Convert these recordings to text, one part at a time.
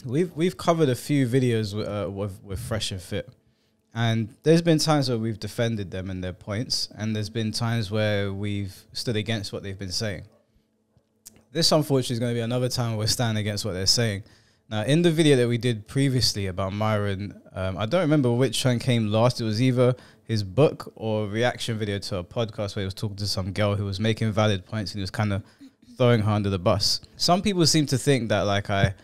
we've covered a few videos with Fresh and Fit, and there's been times where we've defended them and their points, and there's been times where we've stood against what they've been saying. This, unfortunately, is going to be another time where we're standing against what they're saying. Now, in the video that we did previously about Myron, I don't remember which one came last. It was either his book or a reaction video to a podcast where he was talking to some girl who was making valid points and he was kind of throwing her under the bus. Some people seem to think that like I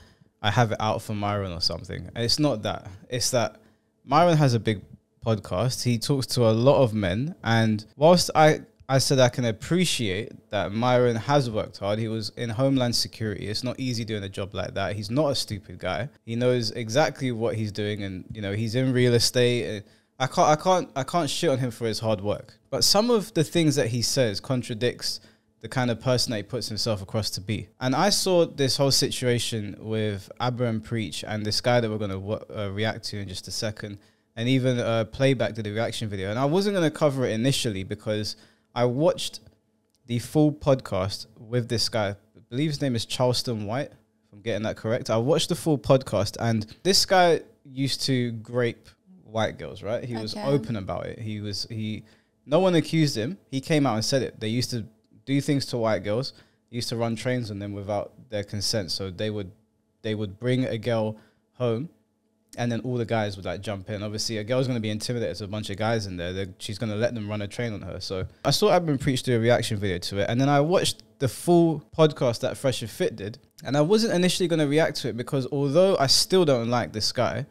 have it out for Myron or something. And it's not that. It's that Myron has a big podcast. He talks to a lot of men. And whilst I said I can appreciate that Myron has worked hard. He was in Homeland Security. It's not easy doing a job like that. He's not a stupid guy. He knows exactly what he's doing, and you know he's in real estate. I can't shit on him for his hard work. But some of the things that he says contradicts the kind of person that he puts himself across to be. And I saw this whole situation with Abraham Preach and this guy that we're going to react to in just a second, and even Playback did a reaction video. And I wasn't going to cover it initially because I watched the full podcast with this guy. I believe his name is Charleston White, if I'm getting that correct. I watched the full podcast, and this guy used to grape white girls, right? He was open about it. No one accused him. He came out and said it. They used to do things to white girls. They used to run trains on them without their consent. So they would bring a girl home, and then all the guys would like jump in. Obviously, a girl's going to be intimidated. There's a bunch of guys in there. She's going to let them run a train on her. So I saw Abin Preach do a reaction video to it. And then I watched the full podcast that Fresh and Fit did. And I wasn't initially going to react to it because although I still don't like this guy,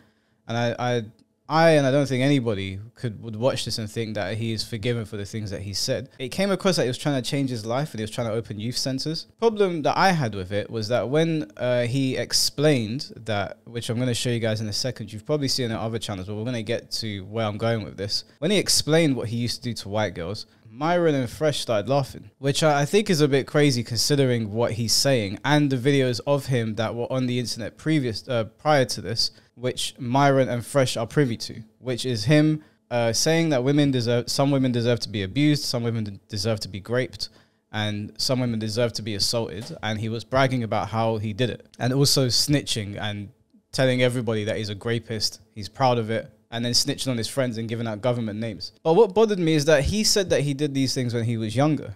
and I don't think anybody would watch this and think that he is forgiven for the things that he said. It came across that he was trying to change his life and he was trying to open youth centers. Problem that I had with it was that when he explained that, which I'm going to show you guys in a second, you've probably seen it on other channels, but we're going to get to where I'm going with this. When he explained what he used to do to white girls, Myron and Fresh started laughing, which I think is a bit crazy considering what he's saying and the videos of him that were on the internet prior to this, which Myron and Fresh are privy to, which is him saying that some women deserve to be abused, some women deserve to be raped, and some women deserve to be assaulted. And he was bragging about how he did it, and also snitching and telling everybody that he's a rapist, he's proud of it, and then snitching on his friends and giving out government names. But what bothered me is that he said that he did these things when he was younger.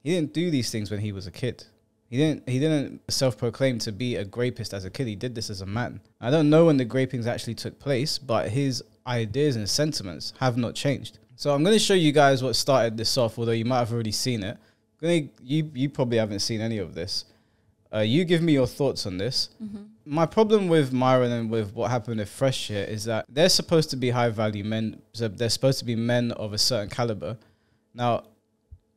He didn't do these things when he was a kid. He didn't self-proclaim to be a rapist as a kid. He did this as a man. I don't know when the rapings actually took place, but his ideas and sentiments have not changed. So I'm going to show you guys what started this off, although you might have already seen it. You probably haven't seen any of this. You give me your thoughts on this. Mm-hmm. My problem with Myron and with what happened with Fresh here is that they're supposed to be high-value men. So they're supposed to be men of a certain caliber. Now,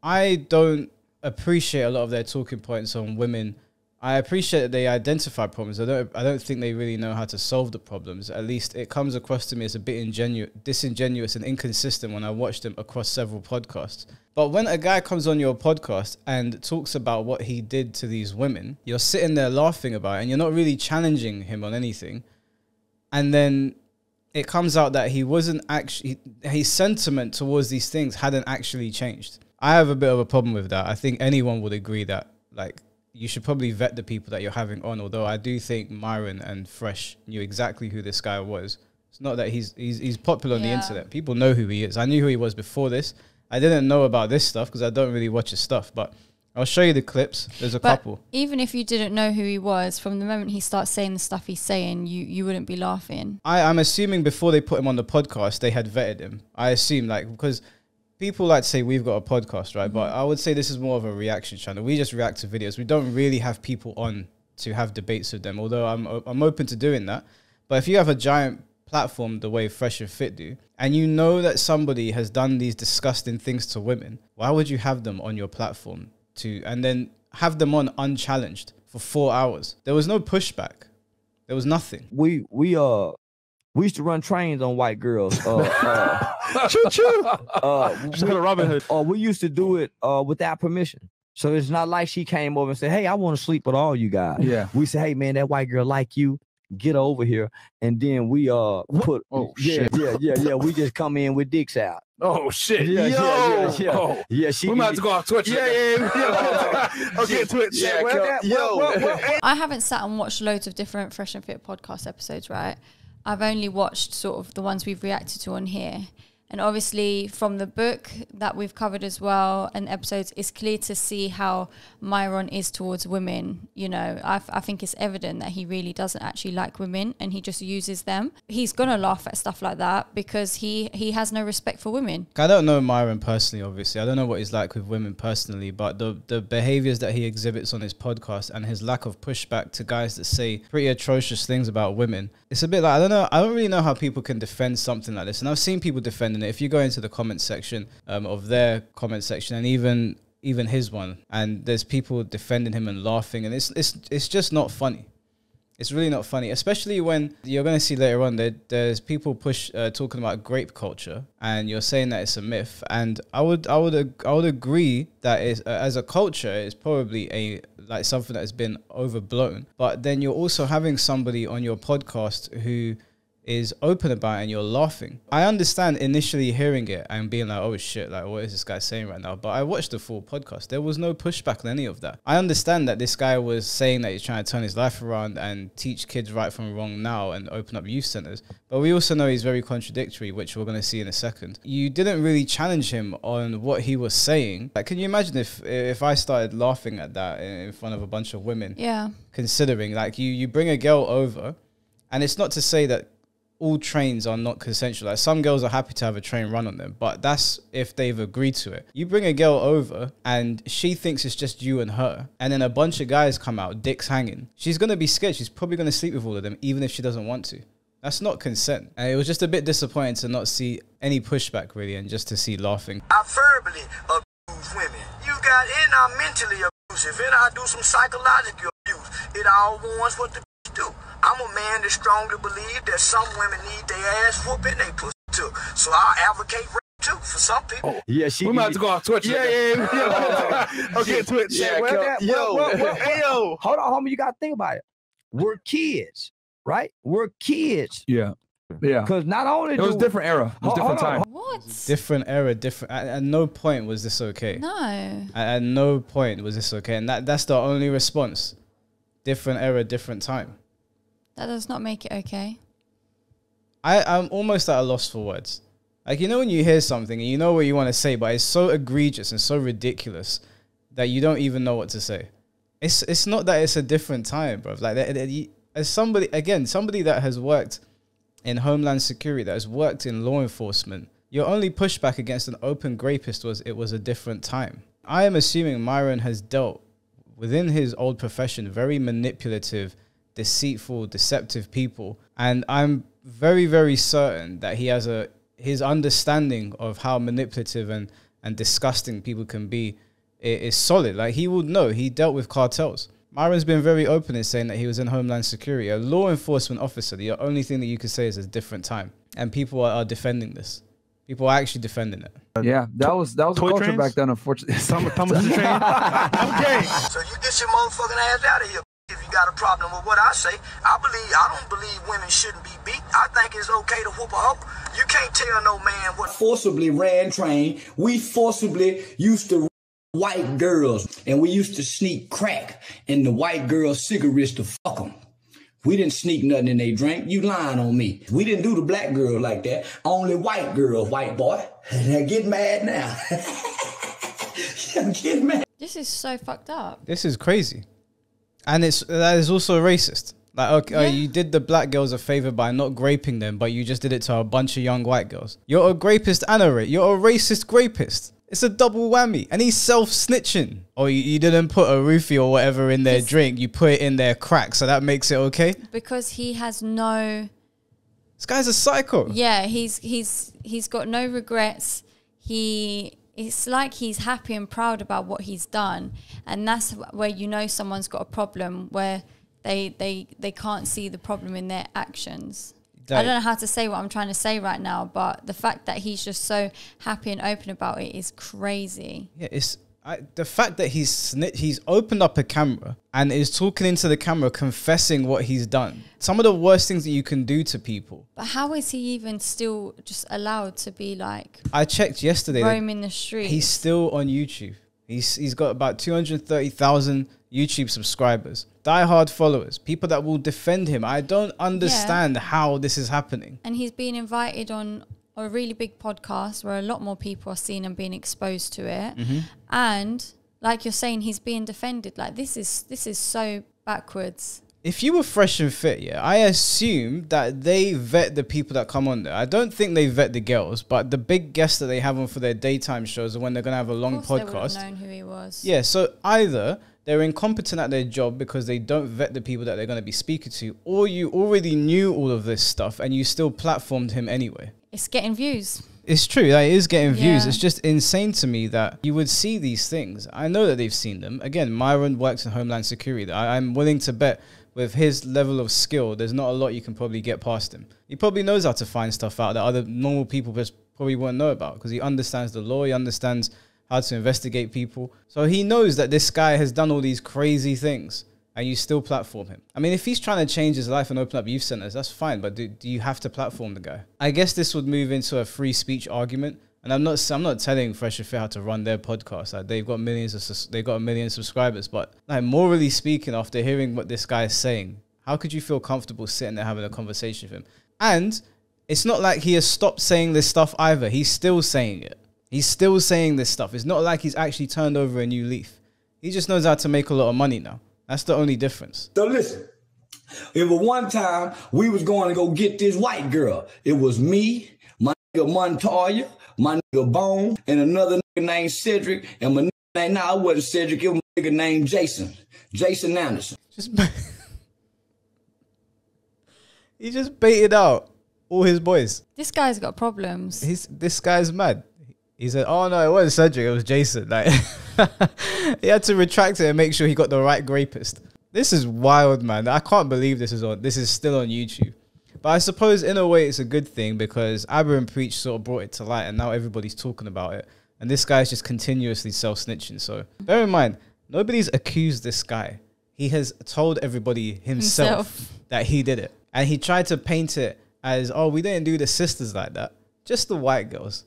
I don't appreciate a lot of their talking points on women. I appreciate that they identify problems. I don't think they really know how to solve the problems. At least it comes across to me as a bit disingenuous and inconsistent when I watch them across several podcasts. But when a guy comes on your podcast and talks about what he did to these women, you're sitting there laughing about it and you're not really challenging him on anything. And then it comes out that he wasn't actually, his sentiment towards these things hadn't actually changed. I have a bit of a problem with that. I think anyone would agree that, like, you should probably vet the people that you're having on, although I do think Myron and Fresh knew exactly who this guy was. It's not that he's popular on the internet. People know who he is. I knew who he was before this. I didn't know about this stuff because I don't really watch his stuff, but I'll show you the clips. There's a couple. Even if you didn't know who he was, from the moment he starts saying the stuff he's saying, you wouldn't be laughing. I'm assuming before they put him on the podcast, they had vetted him. I assume, like, because people like to say we've got a podcast, right? Mm-hmm. But I would say this is more of a reaction channel. We just react to videos. We don't really have people on to have debates with them, although I'm open to doing that. But if you have a giant platform the way Fresh and Fit do, and you know that somebody has done these disgusting things to women, why would you have them on your platform and then have them on unchallenged for 4 hours? There was no pushback. There was nothing. We used to run trains on white girls. Choo choo. Robin Hood. We used to do it without permission. So it's not like she came over and said, "Hey, I want to sleep with all you guys." Yeah. We said, "Hey, man, that white girl like you. get over here, and then we put yeah. We just come in with dicks out. Oh shit! Yeah. Oh. Yeah, we might have to go off Twitch. Yeah. Okay, Twitch. I haven't sat and watched loads of different Fresh and Fit podcast episodes, right? I've only watched sort of the ones we've reacted to on here. And obviously from the book that we've covered as well and episodes, it's clear to see how Myron is towards women. You know, I think it's evident that he really doesn't actually like women and he just uses them. He's going to laugh at stuff like that because he has no respect for women. I don't know Myron personally, obviously. I don't know what he's like with women personally, but the behaviors that he exhibits on his podcast and his lack of pushback to guys that say pretty atrocious things about women, it's a bit like, I don't really know how people can defend something like this. And I've seen people defending it. If you go into the comment section of their comment section and even his one, and there's people defending him and laughing, and it's just not funny. It's really not funny, especially when you're going to see later on that there's people talking about grape culture, and you're saying that it's a myth. And I would agree that as a culture, it's probably like something that has been overblown. But then you're also having somebody on your podcast who is open about it and you're laughing. I understand initially hearing it and being like, oh shit, like what is this guy saying right now? But I watched the full podcast. There was no pushback on any of that. I understand that this guy was saying that he's trying to turn his life around and teach kids right from wrong now and open up youth centers. But we also know he's very contradictory, which we're going to see in a second. You didn't really challenge him on what he was saying. Like, can you imagine if I started laughing at that in front of a bunch of women? Yeah. Considering like you bring a girl over, and it's not to say that all trains are not consensual. Like some girls are happy to have a train run on them, but that's if they've agreed to it. You bring a girl over and she thinks it's just you and her, and then a bunch of guys come out, dicks hanging. She's going to be scared. She's probably going to sleep with all of them, even if she doesn't want to. That's not consent. And it was just a bit disappointing to not see any pushback really, and just to see laughing. I verbally abuse women. You got, and I'm mentally abusive, and I do some psychological abuse. It all warns what the do. I'm a man that strongly believe that some women need their ass whooping, they pussy too. So I advocate rape too for some people. Yeah, we might have to go off Twitch. Yeah. Okay, Twitch. Yo, hold on, homie. You gotta think about it. We're kids, right? We're kids. Yeah. Because not only it was different era, it was different time. What? Different era, different. At no point was this okay. No. At no point was this okay, and that's the only response. Different era, different time. That does not make it okay. I'm almost at a loss for words. Like, you know when you hear something and you know what you want to say, but it's so egregious and so ridiculous that you don't even know what to say. It's not that it's a different time, bro. Like, as somebody that has worked in Homeland Security, that has worked in law enforcement, your only pushback against an open grapist was it was a different time. I am assuming Myron has dealt within his old profession very manipulative, deceitful, deceptive people, and I'm very, very certain that he has his understanding of how manipulative and disgusting people can be is solid. Like, he would know. He dealt with cartels. Myron's been very open in saying that he was in Homeland Security, a law enforcement officer. The only thing that you could say is a different time, and people are defending this. People are actually defending it. Yeah, that was a culture trains? Back then, unfortunately. Some train. Okay. So you get your motherfucking ass out of here. If you got a problem with what I say, I don't believe women shouldn't be beat. I think it's okay to whoop a hoe. You can't tell no man what. Forcibly ran train. We forcibly used to white girls, and we used to sneak crack in the white girls' cigarettes to fuck them. We didn't sneak nothing in they drink. You lying on me. We didn't do the black girl like that. Only white girl, white boy. Get mad now. Get mad. This is so fucked up. This is crazy. And that is also racist. Like, okay, you did the black girls a favor by not graping them, but you just did it to a bunch of young white girls. You're a grapist and a rape. You're a racist grapist. It's a double whammy. And he's self-snitching. Or you didn't put a roofie or whatever in their drink. You put it in their crack, so that makes it okay? Because he has no... This guy's a psycho. Yeah, he's got no regrets. It's like he's happy and proud about what he's done. And that's where you know someone's got a problem, where they can't see the problem in their actions. I don't know how to say what I'm trying to say right now, but the fact that he's just so happy and open about it is crazy. Yeah, The fact that he's opened up a camera and is talking into the camera, confessing what he's done. Some of the worst things that you can do to people. But how is he even still just allowed to be like... I checked yesterday. Roaming the streets. He's still on YouTube. He's got about 230,000 YouTube subscribers. Die-hard followers. People that will defend him. I don't understand how this is happening. And he's being invited on a really big podcast where a lot more people are seeing and being exposed to it. And like you're saying, he's being defended. Like this is so backwards. If you were Fresh and Fit, I assume that they vet the people that come on there. I don't think they vet the girls, but the big guests that they have on for their daytime shows are when they're going to have a long podcast. They would have known who he was. Yeah, so either they're incompetent at their job because they don't vet the people that they're going to be speaking to, or you already knew all of this stuff and you still platformed him anyway. It's getting views. It's true, that it is getting views. It's just insane to me that you would see these things. I know that they've seen them. Again, Myron works in Homeland Security. I'm willing to bet with his level of skill, there's not a lot you can probably get past him. He probably knows how to find stuff out that other normal people just probably won't know about because he understands the law, he understands how to investigate people. So he knows that this guy has done all these crazy things and you still platform him. I mean, if he's trying to change his life and open up youth centers, that's fine, but do you have to platform the guy? I guess this would move into a free speech argument. And I'm not telling Fresh and Fit how to run their podcast. Like, they've got a million subscribers. But like, morally speaking, after hearing what this guy is saying, how could you feel comfortable sitting there having a conversation with him? And it's not like he has stopped saying this stuff either. He's still saying it. He's still saying this stuff. It's not like he's actually turned over a new leaf. He just knows how to make a lot of money now. That's the only difference. So listen, it was one time we was going to go get this white girl. It was me, my nigga Montoya, my nigga Bone, and another nigga named Cedric, and my nigga named, it wasn't Cedric, it was my nigga named Jason Anderson. He just baited out all his boys. This guy's got problems. This guy's mad. He said, oh no, it wasn't Cedric, it was Jason. Like, he had to retract it and make sure he got the right rapist. This is wild, man. I can't believe this is still on YouTube. But I suppose in a way it's a good thing because Abba and Preach sort of brought it to light and now everybody's talking about it. And this guy's just continuously self-snitching. So bear in mind, nobody's accused this guy. He has told everybody himself that he did it. And he tried to paint it as, oh, we didn't do the sisters like that. Just the white girls.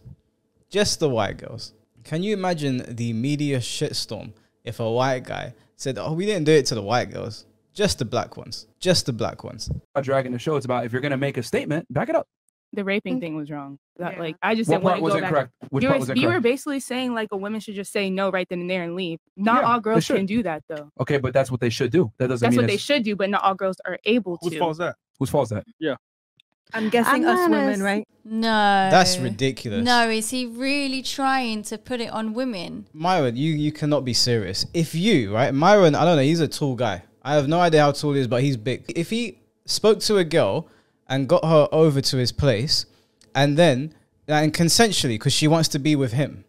Just the white girls. Can you imagine the media shitstorm if a white guy said, oh, we didn't do it to the white girls. Just the black ones. Just the black ones. Dragging the show, it's about if you're going to make a statement, back it up. The raping thing was wrong. Like, I just didn't want to go back. Correct? Which part was incorrect? You were basically saying like a woman should just say no right then and there and leave. Not all girls can do that though. Okay, but that's what they should do. That doesn't that's mean what they should do, but not all girls are able to. Whose fault is that? Whose fault is that? Yeah. I'm guessing us women, right? No. That's ridiculous. No, is he really trying to put it on women? Myron, you cannot be serious. If you, right, Myron, I don't know, he's a tall guy. I have no idea how tall he is, but he's big. If he spoke to a girl and got her over to his place and then, and consensually, because she wants to be with him,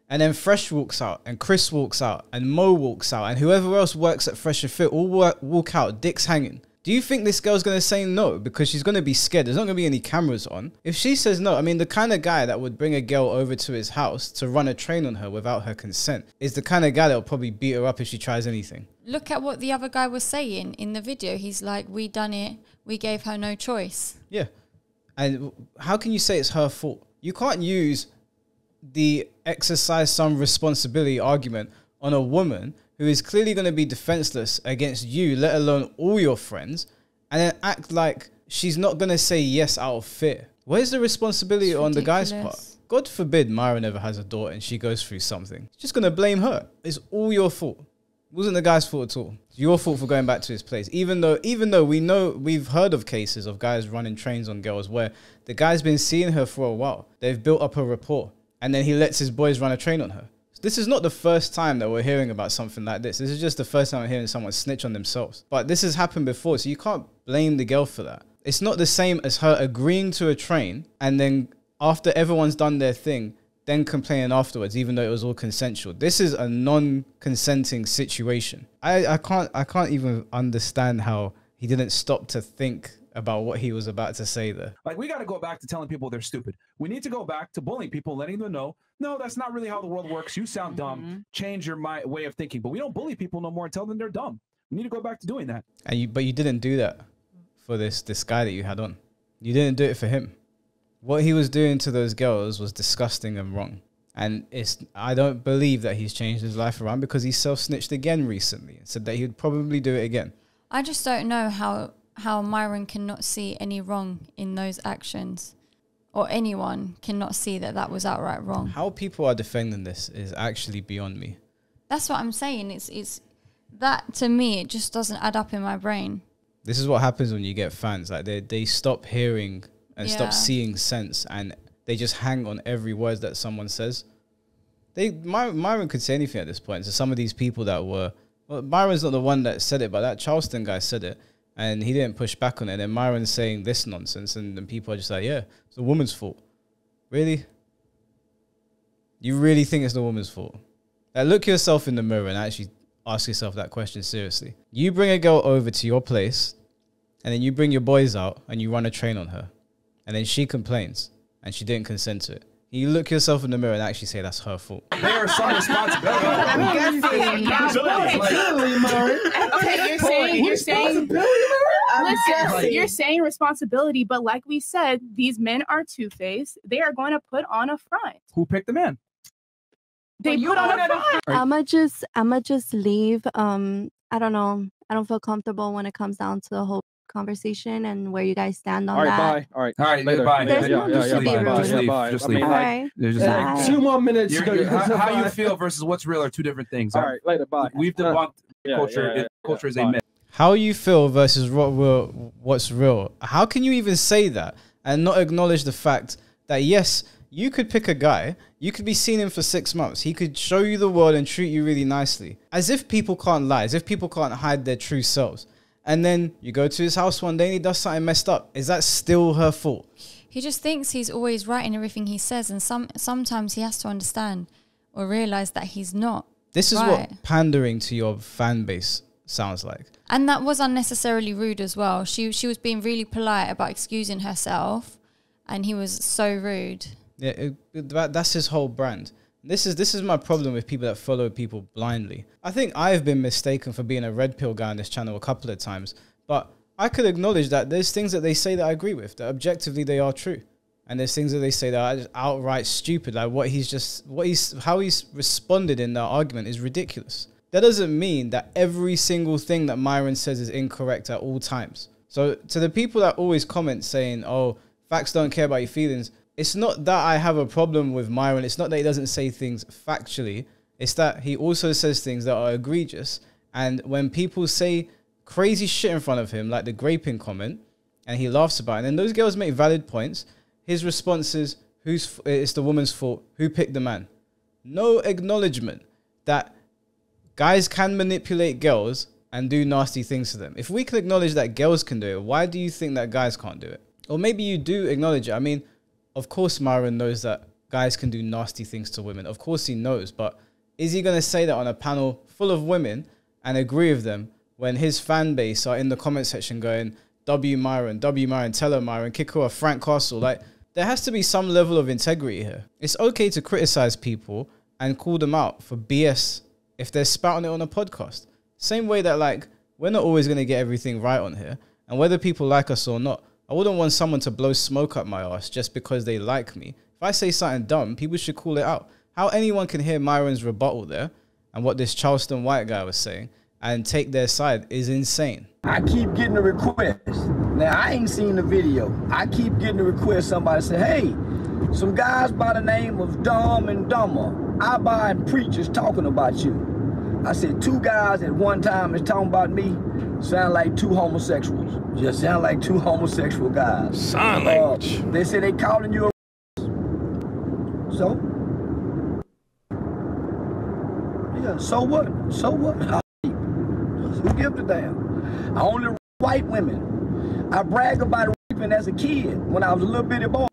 and then Fresh walks out and Chris walks out and Mo walks out and whoever else works at Fresh and Fit all walk out, dicks hanging. Do you think this girl's going to say no? Because she's going to be scared. There's not going to be any cameras on. If she says no, I mean, the kind of guy that would bring a girl over to his house to run a train on her without her consent is the kind of guy that will probably beat her up if she tries anything. Look at what the other guy was saying in the video. He's like, we done it. We gave her no choice. Yeah. And how can you say it's her fault? You can't use the exercise some responsibility argument on a woman who is clearly going to be defenseless against you, let alone all your friends, and then act like she's not going to say yes out of fear. Where's the responsibility on the guy's part? God forbid Myra never has a daughter and she goes through something. She's just going to blame her. It's all your fault. It wasn't the guy's fault at all. It's your fault for going back to his place. Even though we know, we've heard of cases of guys running trains on girls where the guy's been seeing her for a while. They've built up a rapport and then he lets his boys run a train on her. This is not the first time that we're hearing about something like this. This is just the first time I'm hearing someone snitch on themselves. But this has happened before, so you can't blame the girl for that. It's not the same as her agreeing to a train and then after everyone's done their thing, then complaining afterwards, even though it was all consensual. This is a non-consenting situation. I can't even understand how he didn't stop to think about what he was about to say there. Like, we got to go back to telling people they're stupid. We need to go back to bullying people, letting them know, no, that's not really how the world works. You sound dumb. Change your way of thinking. But we don't bully people no more and tell them they're dumb. We need to go back to doing that. And but you didn't do that for this guy that you had on. You didn't do it for him. What he was doing to those girls was disgusting and wrong. And I don't believe that he's changed his life around, because he self-snitched again recently and said that he would probably do it again. I just don't know how Myron cannot see any wrong in those actions, or anyone cannot see that was outright wrong. How people are defending this is actually beyond me. That's what I'm saying. It's that, to me, it just doesn't add up in my brain. This is what happens when you get fans. Like they stop hearing and stop seeing sense, and they just hang on every word that someone says. Myron could say anything at this point. So some of these people that were, well, Myron's not the one that said it, but that Charleston guy said it, and he didn't push back on it. And then Myron's saying this nonsense, and then people are just like, yeah, it's a woman's fault. Really? You really think it's the woman's fault? Like, look yourself in the mirror and actually ask yourself that question seriously. You bring a girl over to your place, and then you bring your boys out and you run a train on her, and then she complains and she didn't consent to it. You look yourself in the mirror and actually say that's her fault. There is some responsibility. You're saying responsibility, but like we said, these men are two-faced. They are going to put on a front. Who picked the man? They put on a front. I'ma just leave. I don't know. I don't feel comfortable when it comes down to the whole conversation and where you guys stand on that. Bye. All right, later. Bye. There's no need to be rude. Just leave. All right. Like 2 more minutes. How you feel versus what's real are two different things. All right, later. Bye. We've debunked culture. Culture is a myth. How you feel versus what's real. How can you even say that and not acknowledge the fact that, yes, you could pick a guy, you could be seeing him for 6 months, he could show you the world and treat you really nicely. As if people can't lie, as if people can't hide their true selves. And then you go to his house one day and he does something messed up. Is that still her fault? He just thinks he's always right in everything he says, and sometimes he has to understand or realize that he's not. This is what pandering to your fan base sounds like. And that was unnecessarily rude as well. She was being really polite about excusing herself, and he was so rude. Yeah, that's his whole brand. This is my problem with people that follow people blindly. I think I've been mistaken for being a red pill guy on this channel a couple of times, but I could acknowledge that there's things that they say that I agree with, that objectively they are true. And there's things that they say that are just outright stupid, like how he's responded in that argument is ridiculous. That doesn't mean that every single thing that Myron says is incorrect at all times. So to the people that always comment saying, oh, facts don't care about your feelings, it's not that I have a problem with Myron. It's not that he doesn't say things factually. It's that he also says things that are egregious. And when people say crazy shit in front of him, like the graping comment, and he laughs about it, and then those girls make valid points, his response is, it's the woman's fault. Who picked the man? No acknowledgement that guys can manipulate girls and do nasty things to them. If we can acknowledge that girls can do it, why do you think that guys can't do it? Or maybe you do acknowledge it. I mean, of course Myron knows that guys can do nasty things to women. Of course he knows, but is he going to say that on a panel full of women and agree with them when his fan base are in the comment section going, W Myron, tell her Myron, kick her off, Frank Castle? Like, there has to be some level of integrity here. It's okay to criticize people and call them out for BS if they're spouting it on a podcast. Same way that, like, we're not always going to get everything right on here. And whether people like us or not, I wouldn't want someone to blow smoke up my ass just because they like me. If I say something dumb, people should call it out. How anyone can hear Myron's rebuttal there and what this Charleston white guy was saying and take their side is insane. I keep getting a request. Now, I ain't seen the video. I keep getting a request. Somebody say, hey, some guys by the name of Dumb and Dumber, I buy and preachers talking about you. I said 2 guys at one time is talking about me. Sound like 2 homosexuals. Just sound like 2 homosexual guys. Sign language. They say they calling you a so? Yeah, so what? So what? Who gives a damn? I only white women. I brag about raping as a kid when I was a little bitty boy.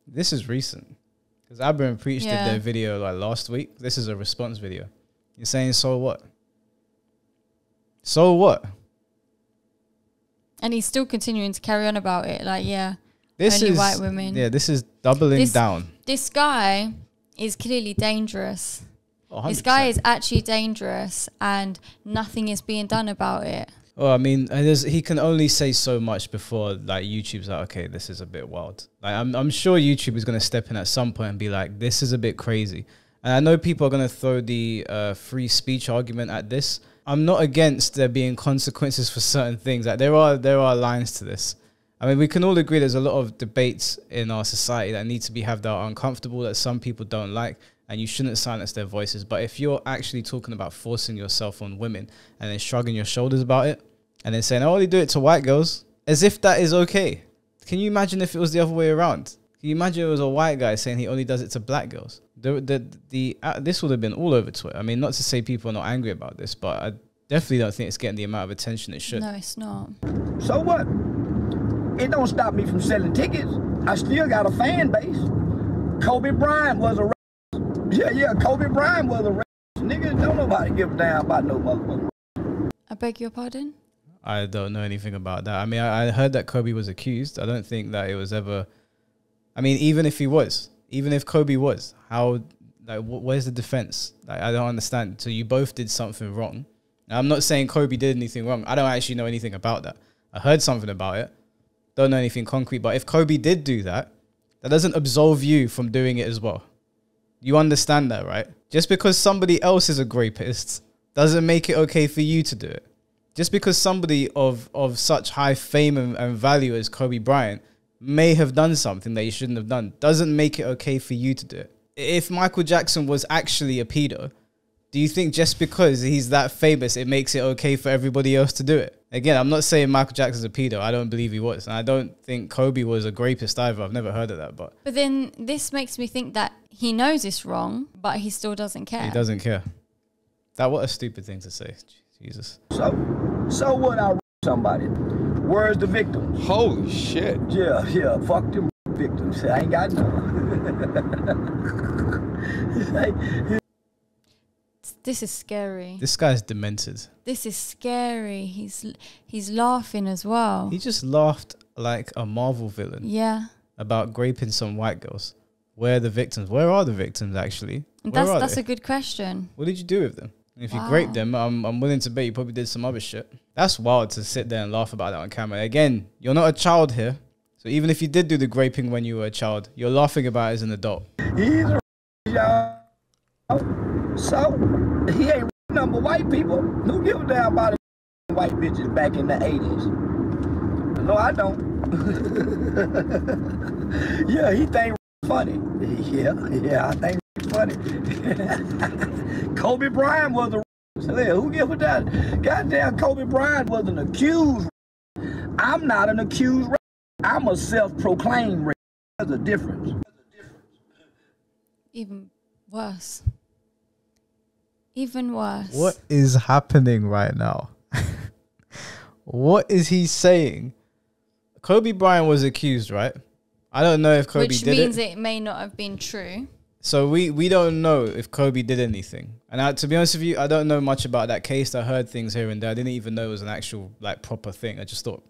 This is recent. Because Abba and Preach did their video like last week. This is a response video. You're saying, so what? So what? And he's still continuing to carry on about it. Like, yeah, this only is white women. Yeah, this is doubling down. This guy is clearly dangerous. Oh, this guy is actually dangerous, and nothing is being done about it. Well, I mean, he can only say so much before like YouTube's like, okay, this is a bit wild. Like, I'm sure YouTube is going to step in at some point and be like, this is a bit crazy. And I know people are going to throw the free speech argument at this. I'm not against there being consequences for certain things. Like there are lines to this. I mean, we can all agree there's a lot of debates in our society that need to be had that are uncomfortable, that some people don't like, and you shouldn't silence their voices. But if you're actually talking about forcing yourself on women and then shrugging your shoulders about it and then saying, I only do it to white girls, as if that is okay. Can you imagine if it was the other way around? Can you imagine it was a white guy saying he only does it to black girls? This would have been all over Twitter. I mean, not to say people are not angry about this, but I definitely don't think it's getting the amount of attention it should. No, it's not. So what? It don't stop me from selling tickets. I still got a fan base. Kobe Bryant was a racist. Yeah, Kobe Bryant was a racist. Niggas don't nobody give a damn about no motherfucker. I beg your pardon? I don't know anything about that. I mean, I heard that Kobe was accused. I don't think that it was ever... I mean, even if Kobe was, how, like, where's the defense? Like, I don't understand. So you both did something wrong. Now, I'm not saying Kobe did anything wrong. I don't actually know anything about that. I heard something about it. Don't know anything concrete. But if Kobe did do that, that doesn't absolve you from doing it as well. You understand that, right? Just because somebody else is a rapist doesn't make it okay for you to do it. Just because somebody of such high fame and value as Kobe Bryant may have done something that he shouldn't have done doesn't make it okay for you to do it. If Michael Jackson was actually a pedo, do you think just because he's that famous, it makes it okay for everybody else to do it? Again, I'm not saying Michael Jackson's a pedo. I don't believe he was. And I don't think Kobe was a rapist either. I've never heard of that. But then this makes me think that he knows it's wrong, but he still doesn't care. He doesn't care. What a stupid thing to say. Jesus. So what? I somebody. Where's the victim? Holy shit. Yeah, fuck them victims. I ain't got none. This is scary. This guy's demented. This is scary. He's laughing as well. He just laughed like a Marvel villain. Yeah. About raping some white girls. Where are the victims? Where are the victims, actually? That's a good question. What did you do with them? If you raped them, I'm willing to bet you probably did some other shit. That's wild to sit there and laugh about that on camera. Again, you're not a child here. So even if you did do the raping when you were a child, you're laughing about it as an adult. He's a y'all. So he ain't number white people. Who give a damn about white bitches back in the 80s? No, I don't. Yeah, he think funny. Yeah, I think funny. Kobe Bryant was a who give a damn? Goddamn, Kobe Bryant was an accused. I'm not an accused. I'm a self-proclaimed rapist. There's a difference. Even worse. Even worse. What is happening right now? What is he saying? Kobe Bryant was accused, right? I don't know if Kobe did it. Which means it may not have been true. So we don't know if Kobe did anything. And to be honest with you, I don't know much about that case. I heard things here and there. I didn't even know it was an actual like proper thing. I just thought,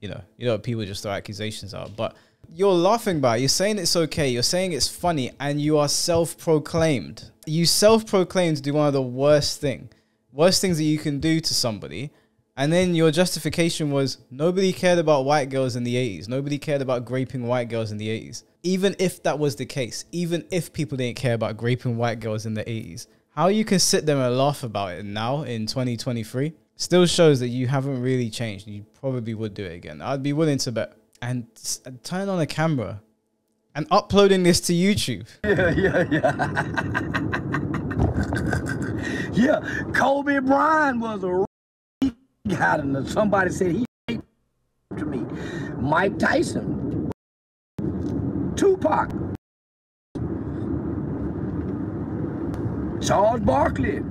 you know, people just throw accusations out. But you're laughing about it. You're saying it's okay. You're saying it's funny, and you are self-proclaimed. You self-proclaimed to do one of the worst things that you can do to somebody. And then your justification was nobody cared about white girls in the 80s. Nobody cared about raping white girls in the 80s. Even if that was the case, even if people didn't care about raping white girls in the 80s, how you can sit there and laugh about it now in 2023 still shows that you haven't really changed. You probably would do it again. I'd be willing to bet. And turn on a camera and uploading this to YouTube. Yeah, Kobe Bryant was a somebody said he to me. Mike Tyson, Tupac, Charles Barkley,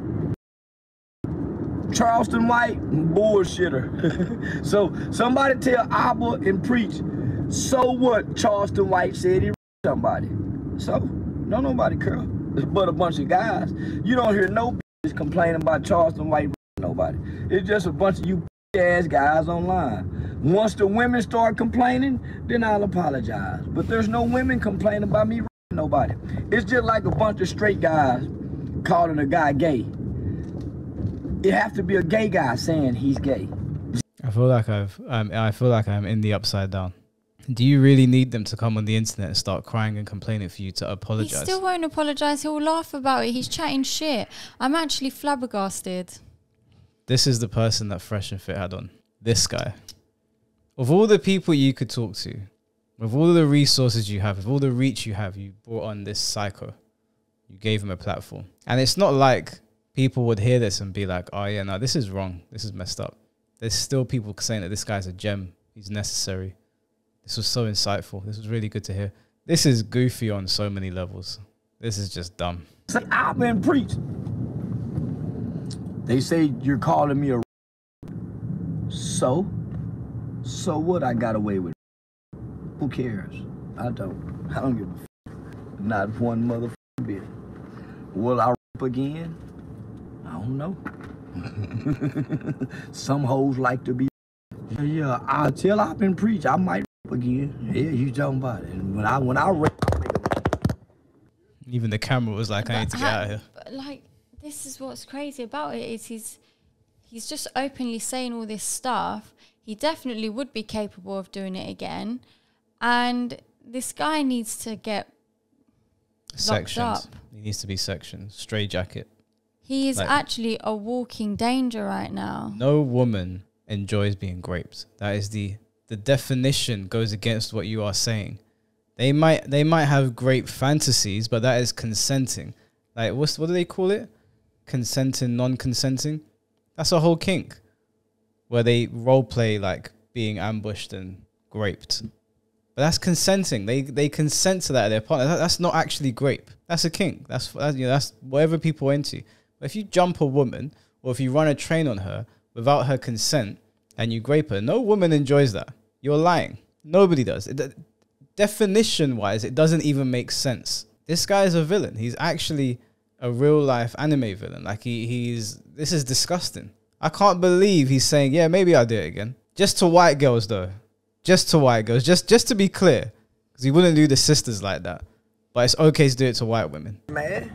Charleston White, bullshitter. So somebody tell Abba and preach. So what? Charleston White said he somebody. So don't nobody care, but a bunch of guys. You don't hear no bitches complaining about Charleston White. Nobody. It's just a bunch of you ass guys online. Once the women start complaining, then I'll apologize. But there's no women complaining about me nobody. It's just like a bunch of straight guys calling a guy gay. It have to be a gay guy saying he's gay. I feel like I'm in the upside down. Do you really need them to come on the internet and start crying and complaining for you to apologize? He still won't apologize. He'll laugh about it. He's chatting shit. I'm actually flabbergasted. This is the person that Fresh and Fit had on. This guy. Of all the people you could talk to, with all the resources you have, with all the reach you have, you brought on this psycho. You gave him a platform. And it's not like people would hear this and be like, oh yeah, no, this is wrong. This is messed up. There's still people saying that this guy's a gem. He's necessary. This was so insightful. This was really good to hear. This is goofy on so many levels. This is just dumb. I've been preached. They say you're calling me a so what? I got away with it. Who cares? I don't give a f. Not one motherfucking bit. Will I rap again? I don't know. Some hoes like to be. Yeah, until I've been preached, I might rap again. Yeah, you talking about it. And when I rap, even the camera was like, I need to get out of here. Like, this is what's crazy about it is he's just openly saying all this stuff. He definitely would be capable of doing it again. And this guy needs to get sectioned. locked up. He needs to be sectioned. Straight jacket. He is actually a walking danger right now. No woman enjoys being raped. That is the definition goes against what you are saying. They might have great fantasies, but that is consenting. Like what do they call it? Consenting, non-consenting. That's a whole kink where they role play like being ambushed and raped. But that's consenting. They consent to that at their partner. That's not actually grape. That's a kink. That's whatever people are into. But if you jump a woman or if you run a train on her without her consent and you grape her, no woman enjoys that. You're lying. Nobody does. Definition-wise, it doesn't even make sense. This guy is a villain. He's actually a real-life anime villain. Like this is disgusting. I can't believe he's saying, yeah, maybe I'll do it again. Just to white girls, though. Just to white girls. Just to be clear. Because he wouldn't do the sisters like that. But it's okay to do it to white women. Man,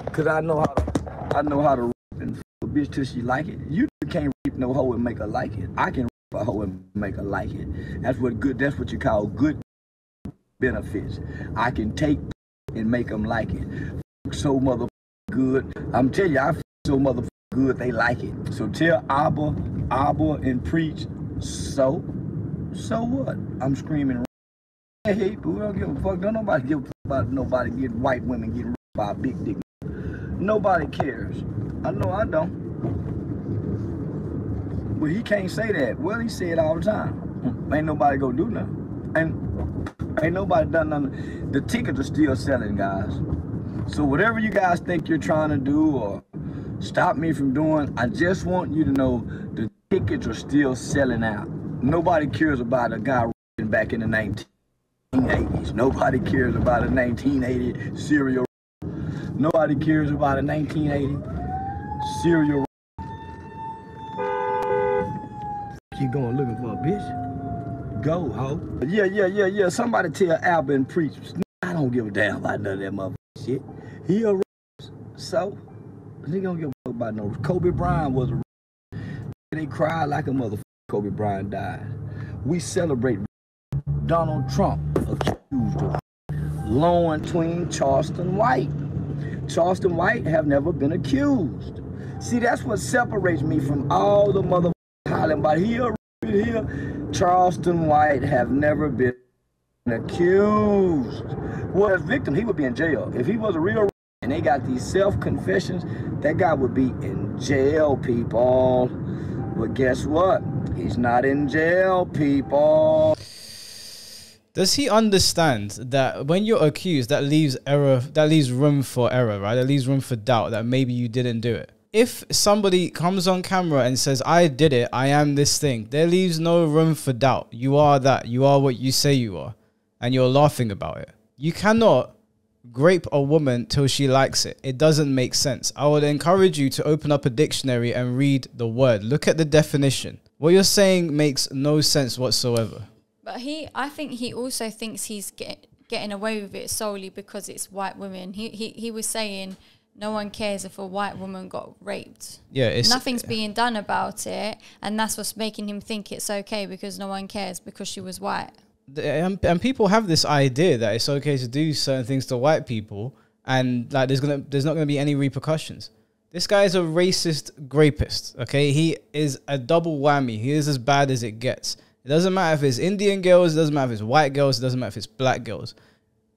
because I know how to rape and f a bitch till she like it. You can't rape no hoe and make her like it. I can rape a hoe and make her like it. That's what you call good benefits. I can take and make them like it. So motherfucking good. I'm telling you, I f so motherfucking good they like it. So tell Abba and preach. So what? I'm screaming. Hey, but we don't give a fuck. Don't nobody give a fuck about nobody getting white women getting raped by a big dick. Nobody cares. I know I don't. But he can't say that. Well, he say it all the time. Ain't nobody gonna do nothing. Ain't nobody done nothing. The tickets are still selling, guys. So whatever you guys think you're trying to do or stop me from doing, I just want you to know the tickets are still selling out. Nobody cares about a guy back in the 1980s. Nobody cares about a 1980 serial. Nobody cares about a 1980 serial. You going looking for a bitch? Go, ho. Yeah. Somebody tell Albert and preach. I don't give a damn about none of that motherfucking shit. He a so he don't give a fuck about no. Kobe Bryant was a. They cried like a motherfucker. Kobe Bryant died. We celebrate Donald Trump accused of loan between Charleston White. Charleston White have never been accused. See, that's what separates me from all the motherfuckers hollering about here. Charleston White have never been accused. Well, as victim, he would be in jail. If he was a real and they got these self-confessions, that guy would be in jail, people. But guess what? He's not in jail, people. Does he understand that when you're accused, that leaves room for error, right? That leaves room for doubt that maybe you didn't do it. If somebody comes on camera and says, I did it, I am this thing, there leaves no room for doubt. You are that. You are what you say you are. And you're laughing about it. You cannot grape a woman till she likes it. It doesn't make sense. I would encourage you to open up a dictionary and read the word. Look at the definition. What you're saying makes no sense whatsoever. But I think he also thinks he's getting away with it solely because it's white women. He was saying no one cares if a white woman got raped. Yeah, nothing's being done about it, and that's what's making him think it's okay because no one cares because she was white. And people have this idea that it's okay to do certain things to white people, and like there's not gonna be any repercussions. This guy is a racist rapist. Okay, he is a double whammy. He is as bad as it gets. It doesn't matter if it's Indian girls. It doesn't matter if it's white girls. It doesn't matter if it's black girls.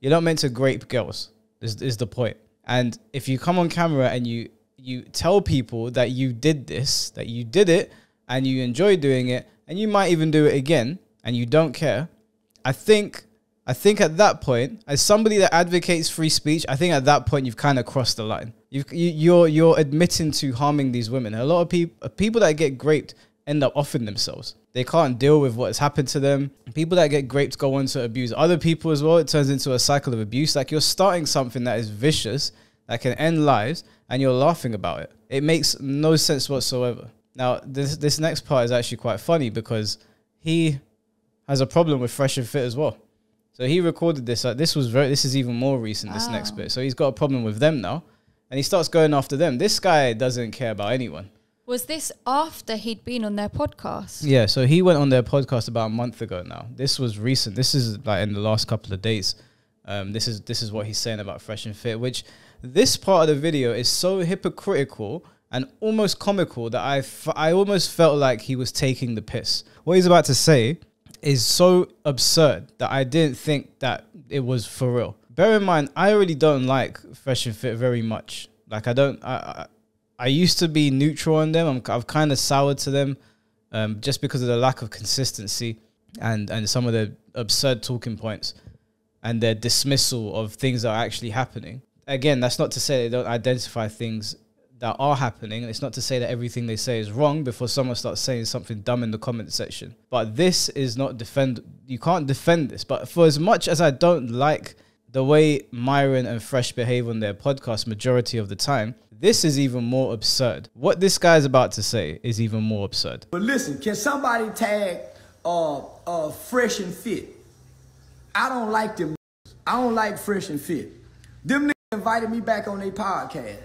You're not meant to grape girls. Is the point. And if you come on camera and you tell people that you did this, that you did it, and you enjoy doing it, and you might even do it again, and you don't care, I think at that point, as somebody that advocates free speech, I think at that point you've kind of crossed the line. You're admitting to harming these women. A lot of people that get raped end up offing themselves. They can't deal with what has happened to them. People that get raped go on to abuse other people as well. It turns into a cycle of abuse. Like, you're starting something that is vicious, that can end lives, and you're laughing about it. It makes no sense whatsoever. Now, this next part is actually quite funny because he has a problem with Fresh and Fit as well. So he recorded this. This is even more recent, this next bit. So he's got a problem with them now, and he starts going after them. This guy doesn't care about anyone. Was this after he'd been on their podcast? Yeah, so he went on their podcast about a month ago now. This was recent. This is like in the last couple of days. This is what he's saying about Fresh and Fit, which this part of the video is so hypocritical and almost comical that I almost felt like he was taking the piss. What he's about to say is so absurd that I didn't think that it was for real. Bear in mind, I really don't like Fresh and Fit very much. Like, I used to be neutral on them. I've kind of soured to them just because of the lack of consistency and some of the absurd talking points and their dismissal of things that are actually happening. Again, that's not to say they don't identify things that are happening. It's not to say that everything they say is wrong before someone starts saying something dumb in the comment section. But this is not you can't defend this. But for as much as I don't like the way Myron and Fresh behave on their podcast majority of the time, this is even more absurd. What this guy's about to say is even more absurd. But listen, can somebody tag Fresh and Fit? I don't like them. I don't like Fresh and Fit. Them niggas invited me back on their podcast.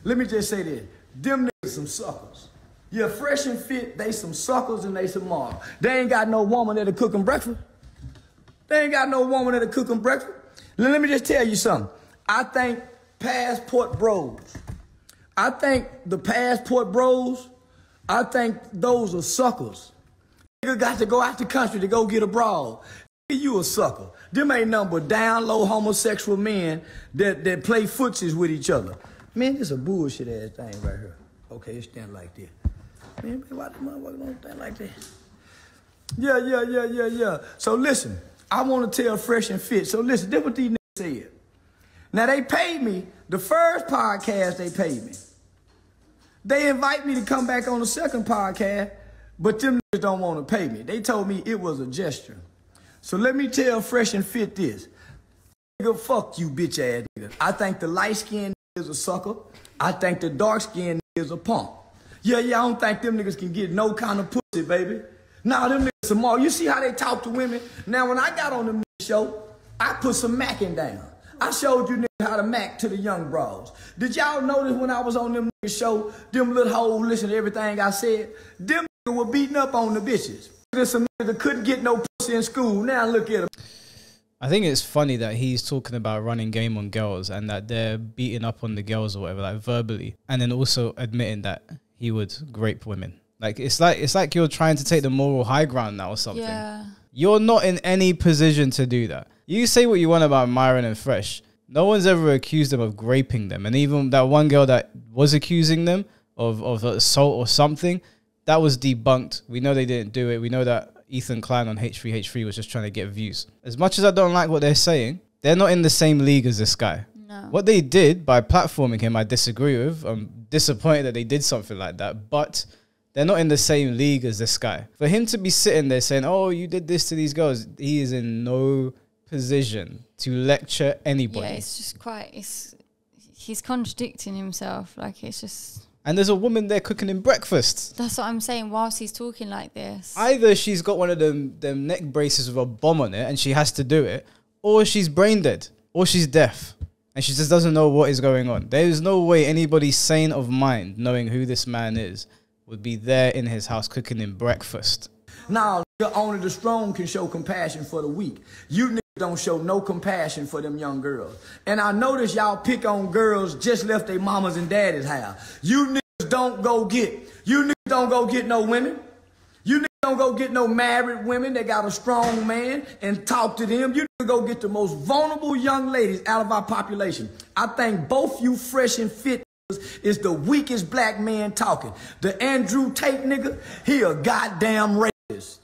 Let me just say this. Them niggas some suckers. Yeah, Fresh and Fit, they some suckers and they some marks. They ain't got no woman that'll cook them breakfast. They ain't got no woman that'll cook them breakfast. Let me just tell you something. I think Passport Bros. I think the Passport Bros, I think those are suckers. Nigga got to go out the country to go get a broad. You a sucker. Them ain't nothing but down low homosexual men that play footsies with each other. Man, this is a bullshit ass thing right here. Okay, it stand like this. Man, why the motherfucker don't stand like that? Yeah. So listen, I want to tell Fresh and Fit. So listen, this what these niggas said. Now they paid me, the first podcast they paid me. They invite me to come back on the second podcast, but them niggas don't want to pay me. They told me it was a gesture. So let me tell Fresh and Fit this. Nigga, fuck you, bitch ass nigga. I think the light skinned is a sucker. I think the dark skinned is a punk. Yeah, I don't think them niggas can get no kind of pussy, baby. Nah, them niggas some more. You see how they talk to women? Now, when I got on the show, I put some macking down. I showed you niggas how to mac to the young bros. Did y'all notice when I was on them niggas show, them little hoes listen to everything I said? Them niggas were beating up on the bitches. There's some niggas that couldn't get no pussy in school. Now look at them. I think it's funny that he's talking about running game on girls and that they're beating up on the girls or whatever, like verbally, and then also admitting that he would rape women. Like it's like you're trying to take the moral high ground now or something. Yeah. You're not in any position to do that. You say what you want about Myron and Fresh. No one's ever accused them of raping them. And even that one girl that was accusing them of assault or something, that was debunked. We know they didn't do it. We know that Ethan Klein on H3H3 was just trying to get views. As much as I don't like what they're saying, they're not in the same league as this guy. No. What they did by platforming him, I disagree with. I'm disappointed that they did something like that, but they're not in the same league as this guy. For him to be sitting there saying, oh, you did this to these girls, he is in no position to lecture anybody. Yeah, it's just he's contradicting himself. Like, it's just... and there's a woman there cooking him breakfast. That's what I'm saying. Whilst he's talking like this, Either she's got one of them neck braces with a bomb on it and she has to do it, or she's brain dead, or she's deaf and she just doesn't know what is going on. There is no way anybody sane of mind, knowing who this man is, would be there in his house cooking him breakfast. Now, only the strong can show compassion for the weak. You niggas don't show no compassion for them young girls. And I notice y'all pick on girls just left their mamas and daddy's house. You niggas don't go get no women. You niggas don't go get no married women that got a strong man and talk to them. You niggas go get the most vulnerable young ladies out of our population. I think both you fresh and fit is the weakest black man talking. The Andrew Tate nigga, he a goddamn rapist.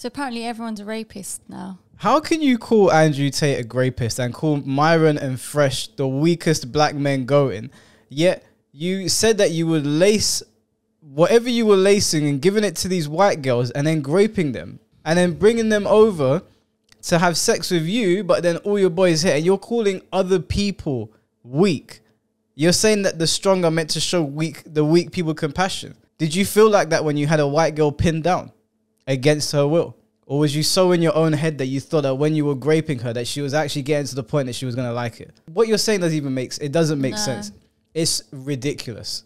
so apparently everyone's a rapist now. How can you call Andrew Tate a rapist and call Myron and Fresh the weakest black men going, yet you said that you would lace whatever you were lacing and giving it to these white girls and then graping them and then bringing them over to have sex with you, but then all your boys here, and you're calling other people weak. You're saying that the strong are meant to show the weak people compassion. Did you feel like that when you had a white girl pinned down against her will? Or was you so in your own head that you thought that when you were graping her that she was actually getting to the point that she was going to like it? What you're saying doesn't make sense. It's ridiculous.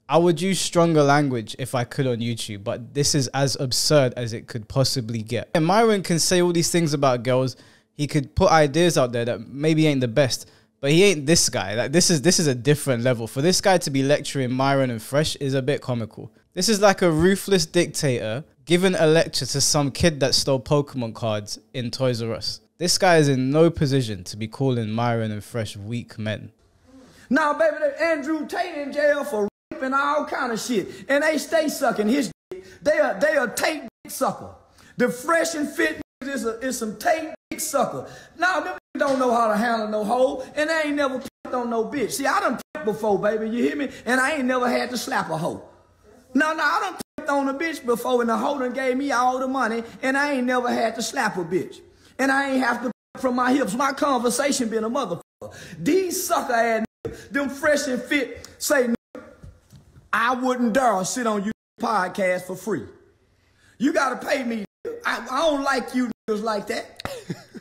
I would use stronger language if I could on YouTube, but this is as absurd as it could possibly get. And Myron can say all these things about girls. He could put ideas out there that maybe ain't the best, but he ain't this guy. Like this is a different level. For this guy to be lecturing Myron and Fresh is a bit comical. This is like a ruthless dictator giving a lecture to some kid that stole Pokemon cards in Toys R Us. This guy is in no position to be calling Myron and Fresh weak men. Now, baby, Andrew Tate in jail for and all kind of shit, and they stay sucking his dick. They are Tate dick sucker. The Fresh and Fit is some Tate dick sucker. Now them don't know how to handle no hoe, and they ain't never picked on no bitch. See, I done picked before, baby. You hear me? And I ain't never had to slap a hoe. No, I done picked on a bitch before, and the hoe done gave me all the money, and I ain't never had to slap a bitch, and I ain't have to from my hips. My conversation been a motherfucker. These sucker ass niggas, them Fresh and Fit say, I wouldn't dare sit on your podcast for free. You gotta pay me. I don't like you niggas like that.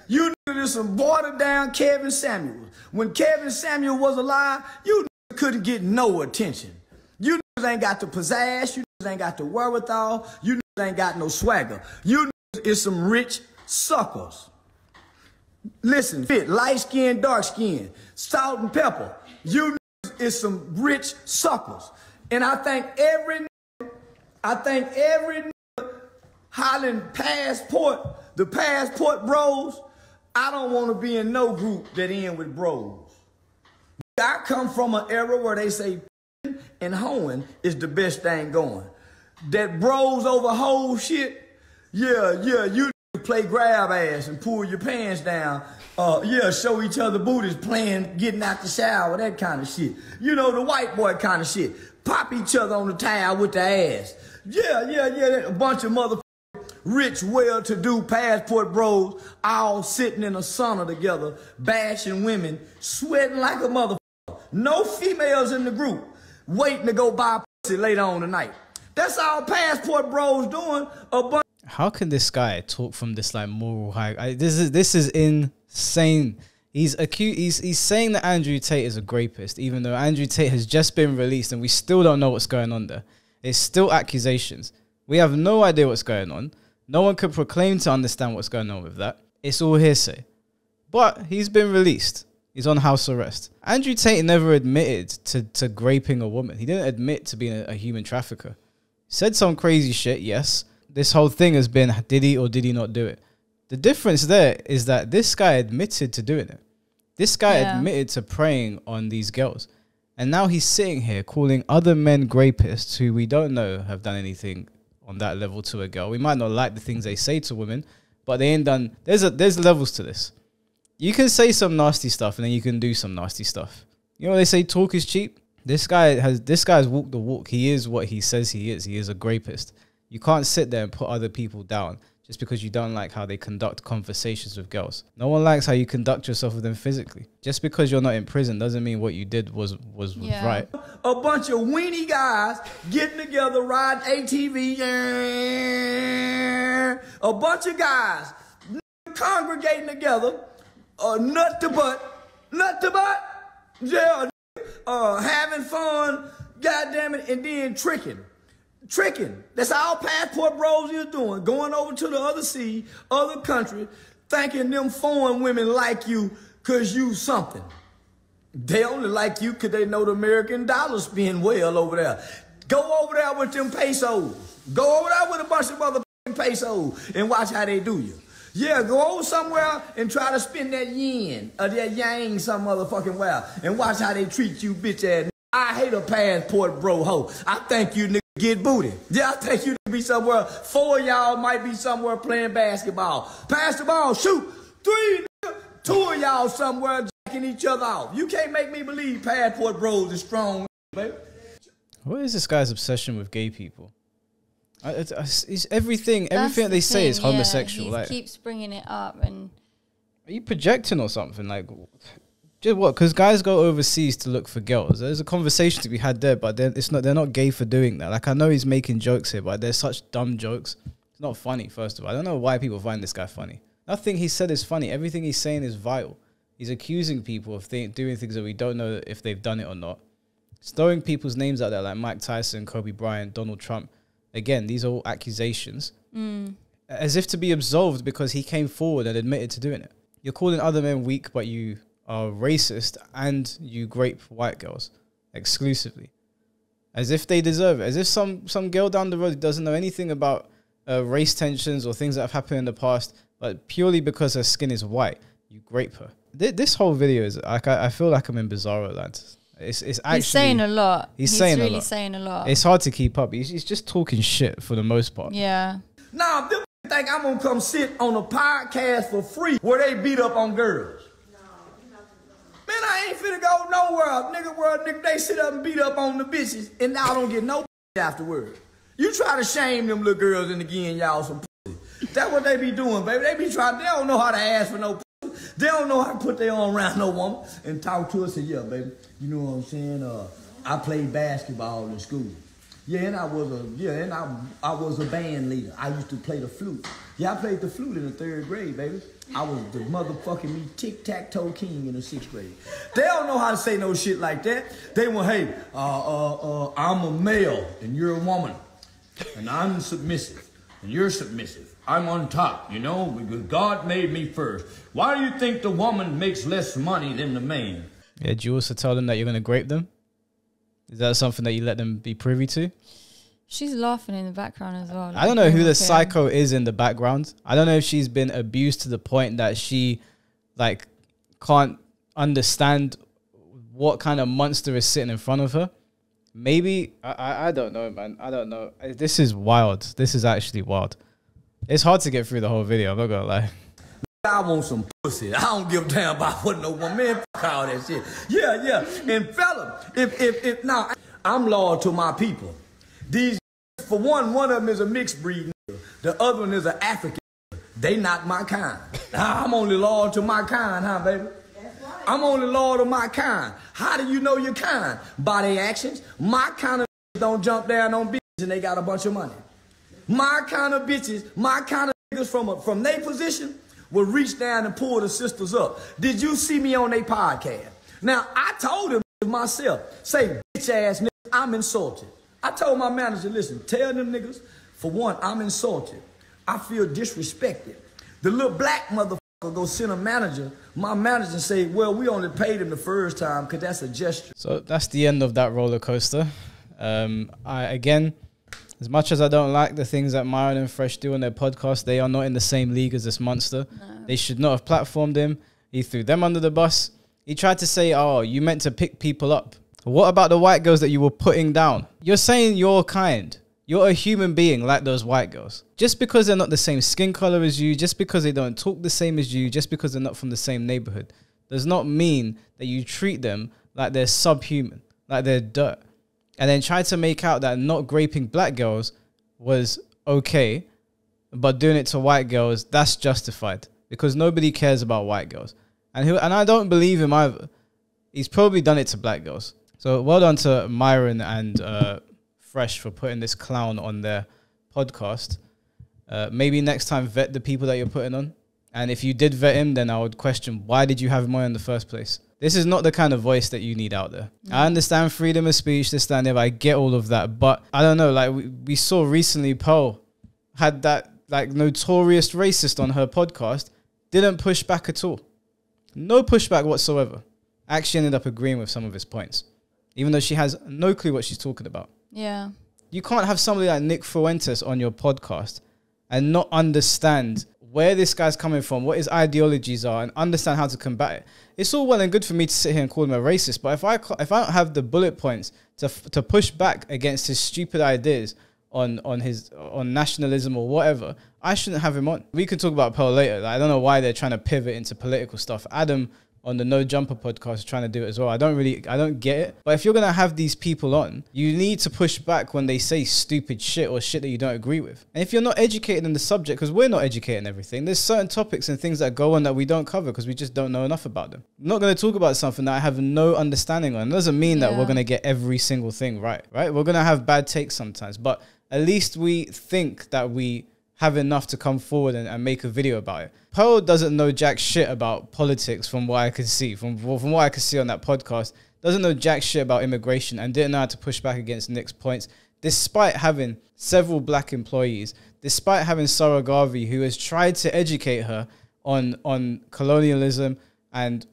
You niggas is some watered down Kevin Samuels. When Kevin Samuel was alive, you niggas couldn't get no attention. You niggas ain't got the pizzazz. You niggas ain't got the wherewithal. You niggas ain't got no swagger. You niggas is some rich suckers. Listen, Fit, light skin, dark skin, salt and pepper. You niggas is some rich suckers. And I think every hollering the passport bros, I don't want to be in no group that end with bros. I come from an era where they say and hoeing is the best thing going. That bros over whole shit, yeah, you play grab ass and pull your pants down. Show each other booties, playing, getting out the shower, that kind of shit. You know, the white boy kind of shit. Pop each other on the towel with the ass. Yeah. A bunch of motherfuckers, rich, well-to-do passport bros, all sitting in a sauna together, bashing women, sweating like a motherfucker. No females in the group, waiting to go buy pussy later on tonight. That's all passport bros doing. How can this guy talk from this like moral high? This is insane. He's saying that Andrew Tate is a rapist, even though Andrew Tate has just been released and we still don't know what's going on there. It's still accusations. We have no idea what's going on. No one can proclaim to understand what's going on with that. It's all hearsay. But he's been released. He's on house arrest. Andrew Tate never admitted to raping a woman. He didn't admit to being a human trafficker. Said some crazy shit, yes. This whole thing has been, did he or did he not do it? The difference there is that this guy admitted to doing it. This guy admitted to preying on these girls. And now he's sitting here calling other men rapists who we don't know have done anything on that level to a girl. We might not like the things they say to women, but they ain't done. There's levels to this. You can say some nasty stuff and then you can do some nasty stuff. You know what they say, talk is cheap? This guy has walked the walk. He is what he says he is. He is a rapist. You can't sit there and put other people down just because you don't like how they conduct conversations with girls. No one likes how you conduct yourself with them physically. Just because you're not in prison doesn't mean what you did was right. A bunch of weenie guys getting together, riding ATV. A bunch of guys congregating together, nut to butt, yeah, having fun, goddamn it, and then tricking. That's all Passport Bros is doing. Going over to the other sea, other country, thinking them foreign women like you because you something. They only like you because they know the American dollar spend well over there. Go over there with them pesos. Go over there with a bunch of motherfucking pesos and watch how they do you. Yeah, go over somewhere and try to spend that yen or that yang some motherfucking well and watch how they treat you, bitch ass. I hate a Passport Bro hoe. I think you niggas get booty. Yeah, I think you be somewhere. 4 of y'all might be somewhere playing basketball. Pass the ball, shoot. 3, 2 of y'all somewhere jacking each other off. You can't make me believe Passport Bros is strong, baby. What is this guy's obsession with gay people? It's everything that they say is homosexual. He keeps bringing it up. And are you projecting or something? Like, just what? Because guys go overseas to look for girls. There's a conversation to be had there, but they're not gay for doing that. Like, I know he's making jokes here, but they're such dumb jokes. It's not funny. First of all, I don't know why people find this guy funny. Nothing he said is funny. Everything he's saying is vital. He's accusing people of doing things that we don't know if they've done it or not. He's throwing people's names out there like Mike Tyson, Kobe Bryant, Donald Trump. Again, these are all accusations. As if to be absolved because he came forward and admitted to doing it. You're calling other men weak, but you are racist and you grape white girls exclusively. As if they deserve it. As if some girl down the road doesn't know anything about race tensions or things that have happened in the past, but purely because her skin is white, you grape her. This whole video is like, I feel like I'm in Bizarro land. It's actually, he's saying a lot. He's really saying a lot. It's hard to keep up. He's just talking shit for the most part. Yeah. Now, if them think I'm gonna come sit on a podcast for free where they beat up on girls. Man, I ain't finna go nowhere. Nigga, they sit up and beat up on the bitches and I don't get no afterwards. You try to shame them little girls and again, y'all some pussy. That's what they be doing, baby. They don't know how to ask for no pussy. They don't know how to put their arm around no woman and talk to us and yeah, baby. You know what I'm saying? I played basketball in school. Yeah, and I was a band leader. I used to play the flute. Yeah, I played the flute in the 3rd grade, baby. I was the motherfucking me tic-tac-toe king in the 6th grade. They don't know how to say no shit like that. They want, hey, I'm a male and you're a woman. And I'm submissive and you're submissive. I'm on top, you know, because God made me first. Why do you think the woman makes less money than the man? Yeah, do you also tell them that you're going to grape them? Is that something that you let them be privy to? She's laughing in the background as well. Like, I don't know who the psycho is in the background. I don't know if she's been abused to the point that she, like, can't understand what kind of monster is sitting in front of her. Maybe, I don't know, man. I don't know. This is wild. This is actually wild. It's hard to get through the whole video, I'm not gonna lie. I want some pussy. I don't give a damn about what no one. Man, fuck all that shit. Yeah. And fella, if now, I'm loyal to my people. These, for one of them is a mixed breed. The other one is an African. They not my kind. I'm only loyal to my kind, huh, baby? I'm only loyal to my kind. How do you know your kind? By their actions. My kind of don't jump down on bitches and they got a bunch of money. My kind of bitches, my kind of niggas from their position will reach down and pull the sisters up. Did you see me on their podcast? Now, I told them myself, say, bitch ass niggas, I'm insulted. I told my manager, listen, tell them niggas, for one, I'm insulted. I feel disrespected. The little black motherfucker go send my manager and say, well, we only paid him the first time because that's a gesture. So that's the end of that roller coaster. Again, as much as I don't like the things that Myron and Fresh do on their podcast, they are not in the same league as this monster. No. They should not have platformed him. He threw them under the bus. He tried to say, oh, you meant to pick people up. What about the white girls that you were putting down? You're saying you're kind. You're a human being like those white girls. Just because they're not the same skin color as you, just because they don't talk the same as you, just because they're not from the same neighborhood, does not mean that you treat them like they're subhuman, like they're dirt. And then try to make out that not graping black girls was okay but doing it to white girls, that's justified because nobody cares about white girls. And I don't believe him either. He's probably done it to black girls. So well done to Myron and Fresh for putting this clown on their podcast. Maybe next time vet the people that you're putting on. And if you did vet him, then I would question, why did you have him on in the first place? This is not the kind of voice that you need out there. I understand freedom of speech, this, that, and the other. I get all of that. But I don't know, like we saw recently, Pearl had that like notorious racist on her podcast, didn't push back at all. No pushback whatsoever. Actually ended up agreeing with some of his points, even though she has no clue what she's talking about. Yeah. You can't have somebody like Nick Fuentes on your podcast and not understand where this guy's coming from, what his ideologies are, and understand how to combat it. It's all well and good for me to sit here and call him a racist, but if I don't have the bullet points to push back against his stupid ideas on nationalism or whatever, I shouldn't have him on. We can talk about Pearl later. Like, I don't know why they're trying to pivot into political stuff. Adam on the No Jumper podcast is trying to do it as well. I don't get it. But if you're going to have these people on, you need to push back when they say stupid shit or shit that you don't agree with. And if you're not educated in the subject, because we're not educating everything, there's certain topics and things that go on that we don't cover because we just don't know enough about them. I'm not going to talk about something that I have no understanding on. It doesn't mean that we're going to get every single thing right? We're going to have bad takes sometimes, but at least we think that we have enough to come forward and make a video about it. Pearl doesn't know jack shit about politics from what I could see. From what I could see on that podcast, doesn't know jack shit about immigration and didn't know how to push back against Nick's points, despite having several black employees, despite having Sarah Garvey, who has tried to educate her on colonialism and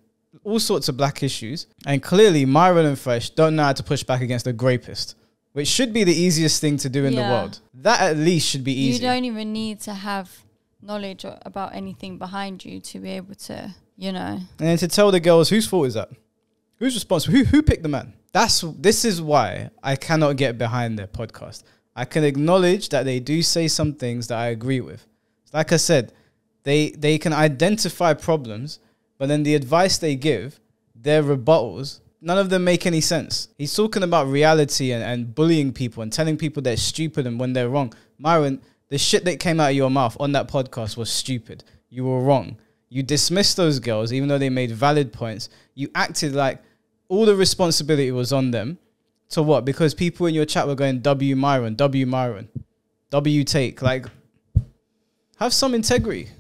all sorts of black issues. And clearly, Myron and Fresh don't know how to push back against a rapist, which should be the easiest thing to do in the world. That at least should be easy. You don't even need to have knowledge about anything behind you to be able to, you know. And then to tell the girls, whose fault is that? Who's responsible? Who picked the man? This is why I cannot get behind their podcast. I can acknowledge that they do say some things that I agree with. Like I said, they can identify problems, but then the advice they give, their rebuttals, none of them make any sense. He's talking about reality and bullying people and telling people they're stupid and when they're wrong. Myron, the shit that came out of your mouth on that podcast was stupid. You were wrong. You dismissed those girls even though they made valid points. You acted like all the responsibility was on them. To what? Because people in your chat were going, W Myron, W Myron, W take. Like, have some integrity.